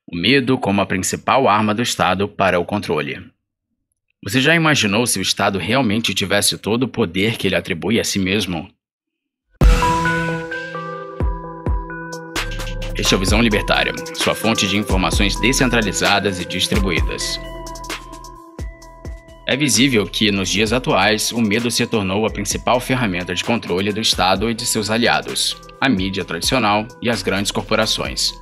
O medo como a principal arma do Estado para o controle. Você já imaginou se o Estado realmente tivesse todo o poder que ele atribui a si mesmo? Este é o Visão Libertária, sua fonte de informações descentralizadas e distribuídas. É visível que, nos dias atuais, o medo se tornou a principal ferramenta de controle do Estado e de seus aliados, a mídia tradicional e as grandes corporações.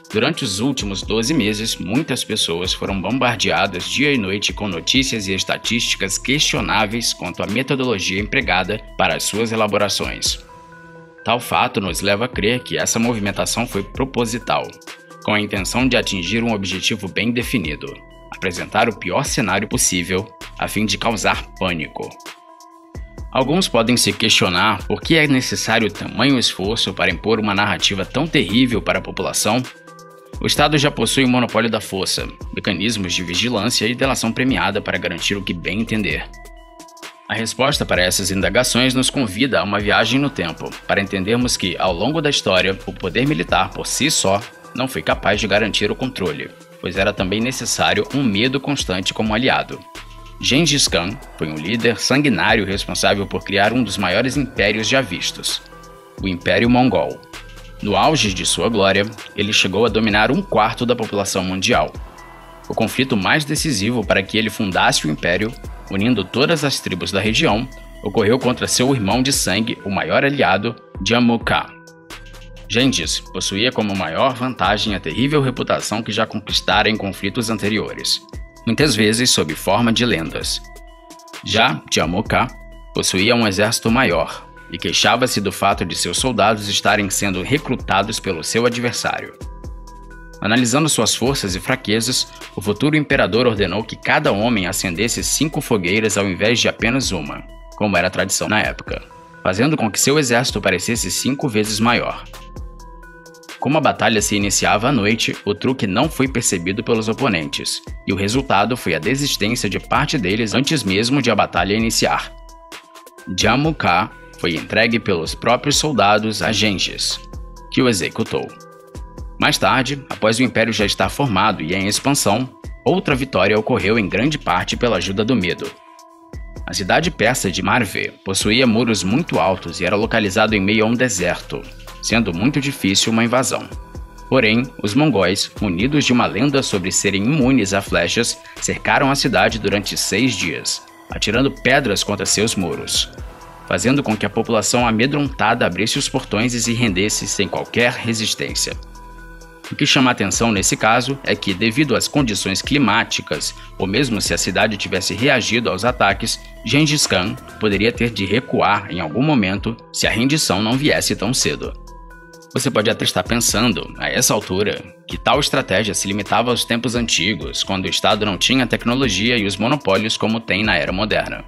Durante os últimos 12 meses, muitas pessoas foram bombardeadas dia e noite com notícias e estatísticas questionáveis quanto à metodologia empregada para as suas elaborações. Tal fato nos leva a crer que essa movimentação foi proposital, com a intenção de atingir um objetivo bem definido: apresentar o pior cenário possível, a fim de causar pânico. Alguns podem se questionar por que é necessário tamanho esforço para impor uma narrativa tão terrível para a população. O Estado já possui o monopólio da força, mecanismos de vigilância e delação premiada para garantir o que bem entender. A resposta para essas indagações nos convida a uma viagem no tempo, para entendermos que, ao longo da história, o poder militar por si só não foi capaz de garantir o controle, pois era também necessário um medo constante como aliado. Gengis Khan foi um líder sanguinário responsável por criar um dos maiores impérios já vistos, o Império Mongol. No auge de sua glória, ele chegou a dominar 1/4 da população mundial. O conflito mais decisivo para que ele fundasse o império, unindo todas as tribos da região, ocorreu contra seu irmão de sangue, o maior aliado, Jammu-Khan. Gengis possuía como maior vantagem a terrível reputação que já conquistara em conflitos anteriores, muitas vezes sob forma de lendas. Já Jammu-Khan possuía um exército maior e queixava-se do fato de seus soldados estarem sendo recrutados pelo seu adversário. Analisando suas forças e fraquezas, o futuro imperador ordenou que cada homem acendesse 5 fogueiras ao invés de apenas uma, como era a tradição na época, fazendo com que seu exército parecesse 5 vezes maior. Como a batalha se iniciava à noite, o truque não foi percebido pelos oponentes, e o resultado foi a desistência de parte deles antes mesmo de a batalha iniciar. Jammu-Khan foi entregue pelos próprios soldados a Gengis, que o executou. Mais tarde, após o império já estar formado e em expansão, outra vitória ocorreu em grande parte pela ajuda do medo. A cidade persa de Marve possuía muros muito altos e era localizado em meio a um deserto, sendo muito difícil uma invasão. Porém, os mongóis, munidos de uma lenda sobre serem imunes a flechas, cercaram a cidade durante 6 dias, atirando pedras contra seus muros, fazendo com que a população amedrontada abrisse os portões e se rendesse sem qualquer resistência. O que chama a atenção nesse caso é que, devido às condições climáticas, ou mesmo se a cidade tivesse reagido aos ataques, Gengis Khan poderia ter de recuar em algum momento se a rendição não viesse tão cedo. Você pode até estar pensando, a essa altura, que tal estratégia se limitava aos tempos antigos, quando o Estado não tinha a tecnologia e os monopólios como tem na era moderna.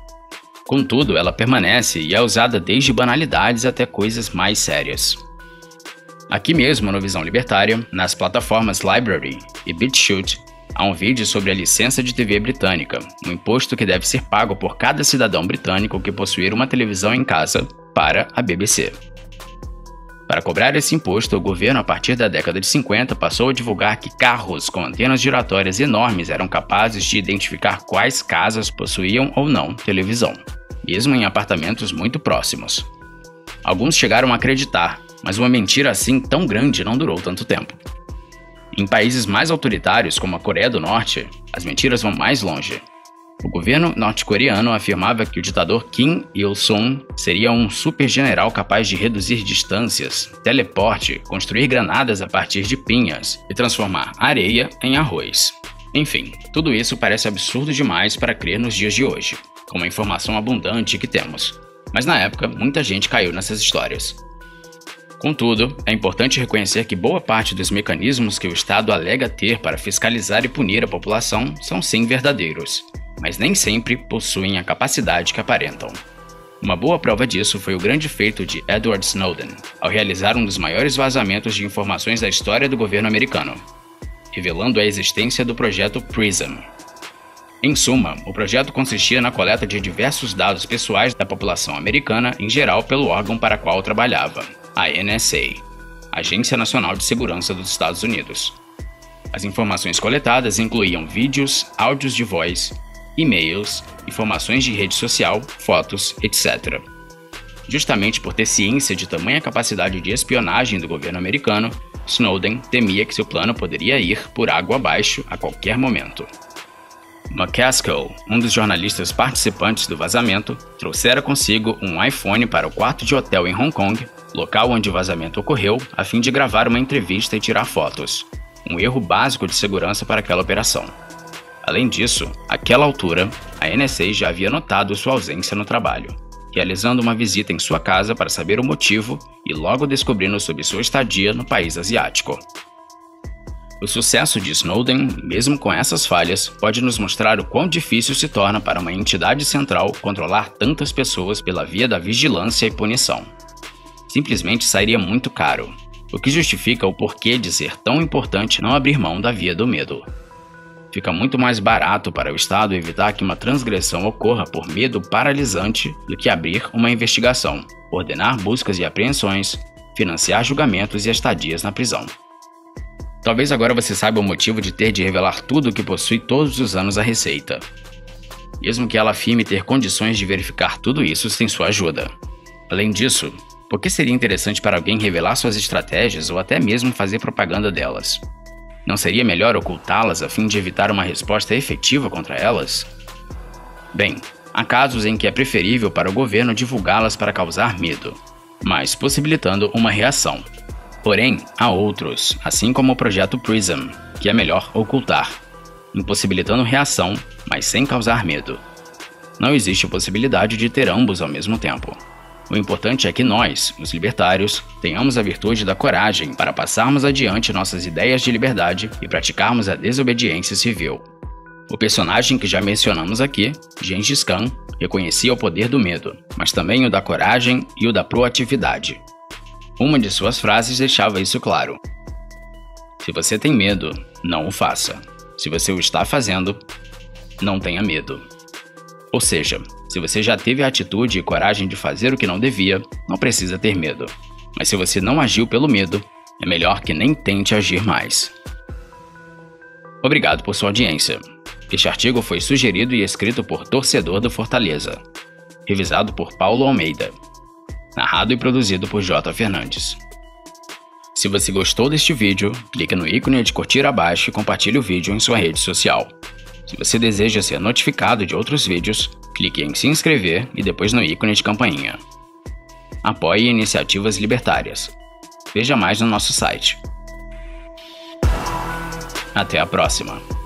Contudo, ela permanece e é usada desde banalidades até coisas mais sérias. Aqui mesmo no Visão Libertária, nas plataformas Library e BitChute, há um vídeo sobre a licença de TV britânica, um imposto que deve ser pago por cada cidadão britânico que possuir uma televisão em casa para a BBC. Para cobrar esse imposto, o governo, a partir da década de 50, passou a divulgar que carros com antenas giratórias enormes eram capazes de identificar quais casas possuíam ou não televisão, mesmo em apartamentos muito próximos. Alguns chegaram a acreditar, mas uma mentira assim tão grande não durou tanto tempo. Em países mais autoritários, como a Coreia do Norte, as mentiras vão mais longe. O governo norte-coreano afirmava que o ditador Kim Il-sung seria um supergeneral capaz de reduzir distâncias, teleporte, construir granadas a partir de pinhas e transformar areia em arroz. Enfim, tudo isso parece absurdo demais para crer nos dias de hoje, com a informação abundante que temos. Mas na época, muita gente caiu nessas histórias. Contudo, é importante reconhecer que boa parte dos mecanismos que o Estado alega ter para fiscalizar e punir a população são sim verdadeiros, mas nem sempre possuem a capacidade que aparentam. Uma boa prova disso foi o grande feito de Edward Snowden, ao realizar um dos maiores vazamentos de informações da história do governo americano, revelando a existência do projeto PRISM. Em suma, o projeto consistia na coleta de diversos dados pessoais da população americana em geral pelo órgão para qual trabalhava, a NSA, Agência Nacional de Segurança dos Estados Unidos. As informações coletadas incluíam vídeos, áudios de voz, e-mails, informações de rede social, fotos, etc. Justamente por ter ciência de tamanha capacidade de espionagem do governo americano, Snowden temia que seu plano poderia ir por água abaixo a qualquer momento. McCaskill, um dos jornalistas participantes do vazamento, trouxera consigo um iPhone para o quarto de hotel em Hong Kong, local onde o vazamento ocorreu, a fim de gravar uma entrevista e tirar fotos. Um erro básico de segurança para aquela operação. Além disso, àquela altura, a NSA já havia notado sua ausência no trabalho, realizando uma visita em sua casa para saber o motivo e logo descobrindo sobre sua estadia no país asiático. O sucesso de Snowden, mesmo com essas falhas, pode nos mostrar o quão difícil se torna para uma entidade central controlar tantas pessoas pela via da vigilância e punição. Simplesmente sairia muito caro, o que justifica o porquê de ser tão importante não abrir mão da via do medo. Fica muito mais barato para o Estado evitar que uma transgressão ocorra por medo paralisante do que abrir uma investigação, ordenar buscas e apreensões, financiar julgamentos e estadias na prisão. Talvez agora você saiba o motivo de ter de revelar tudo o que possui todos os anos a Receita. Mesmo que ela afirme ter condições de verificar tudo isso sem sua ajuda. Além disso, por que seria interessante para alguém revelar suas estratégias ou até mesmo fazer propaganda delas? Não seria melhor ocultá-las a fim de evitar uma resposta efetiva contra elas? Bem, há casos em que é preferível para o governo divulgá-las para causar medo, mas possibilitando uma reação. Porém, há outros, assim como o projeto PRISM, que é melhor ocultar, impossibilitando reação, mas sem causar medo. Não existe a possibilidade de ter ambos ao mesmo tempo. O importante é que nós, os libertários, tenhamos a virtude da coragem para passarmos adiante nossas ideias de liberdade e praticarmos a desobediência civil. O personagem que já mencionamos aqui, Gengis Khan, reconhecia o poder do medo, mas também o da coragem e o da proatividade. Uma de suas frases deixava isso claro. Se você tem medo, não o faça. Se você o está fazendo, não tenha medo. Ou seja, se você já teve a atitude e coragem de fazer o que não devia, não precisa ter medo. Mas se você não agiu pelo medo, é melhor que nem tente agir mais. Obrigado por sua audiência. Este artigo foi sugerido e escrito por Torcedor do Fortaleza. Revisado por Paulo Almeida. Narrado e produzido por J. Fernandes. Se você gostou deste vídeo, clique no ícone de curtir abaixo e compartilhe o vídeo em sua rede social. Se você deseja ser notificado de outros vídeos, clique em se inscrever e depois no ícone de campainha. Apoie iniciativas libertárias. Veja mais no nosso site. Até a próxima!